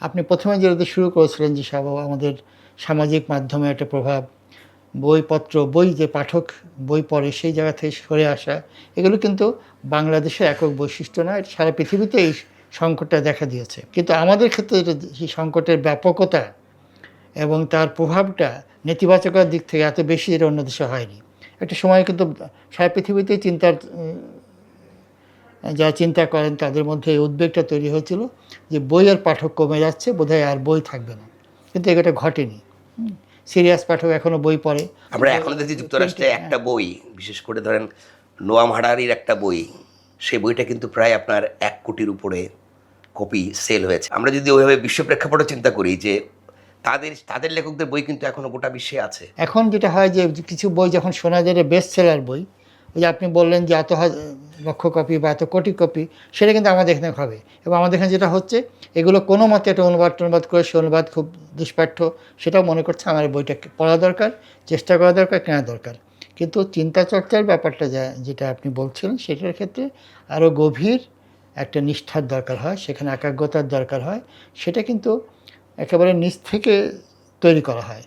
আপনি ১ম এ যেটা শুরু করেছিলেন যে আমাদের সামাজিক মাধ্যমে একটা প্রভাব, বইপত্র, বই যে পাঠক বই পড়ে সেই জায়গা থেকে সরে আসা, এগুলো কিন্তু বাংলাদেশের একক বৈশিষ্ট্য নয়, এটা সারা পৃথিবীতে এই সংকটটা দেখা দিয়েছে। কিন্তু আমাদের ক্ষেত্রে এটা সেই সংকটের ব্যাপকতা এবং তার প্রভাবটা নেতিবাচকতার দিক থেকে এত বেশি এটা অন্য দেশে হয়নি। একটা সময় কিন্তু সারা পৃথিবীতেই যারা চিন্তা করেন তাদের মধ্যে এই উদ্বেগটা তৈরি হয়েছিল যে বইয়ের পাঠক কমে যাচ্ছে, বোধহয় আর বই থাকবে না। কিন্তু এটা ঘটেনি। সিরিয়াস পাঠক এখনো বই পড়ে। আমরা এখনো দেখছি যুক্তরাষ্ট্রে একটা বই, বিশেষ করে ধরেন নোয়াম হারারির একটা বই, সেই বইটা কিন্তু প্রায় আপনার 1 কোটির উপরে কপি সেল হয়েছে। আমরা যদি ওইভাবে বিশ্ব প্রেক্ষাপটে চিন্তা করি যে তাদের লেখকদের বই কিন্তু এখনো গোটা বিশ্বে আছে। এখন যেটা হয় যে কিছু বই যখন শোনা যায় বেস্ট সেলার বই, ওই যে আপনি বললেন যে এত লক্ষ কপি বা এত কোটি কপি, সেটা কিন্তু আমাদের এখানে হবে। এবং আমাদের এখানে যেটা হচ্ছে, এগুলো কোনো মতে একটা অনুবাদ করে, সে অনুবাদ খুব দুষ্পাঠ্য, সেটাও মনে করছে আমার এই বইটা পড়া দরকার, চেষ্টা করা দরকার, কেনা দরকার। কিন্তু চিন্তা চর্চার ব্যাপারটা যেটা আপনি বলছিলেন, সেটার ক্ষেত্রে আরও গভীর একটা নিষ্ঠার দরকার হয়, সেখানে একাগ্রতার দরকার হয়। সেটা কিন্তু একেবারে নিচ থেকে তৈরি করা হয়।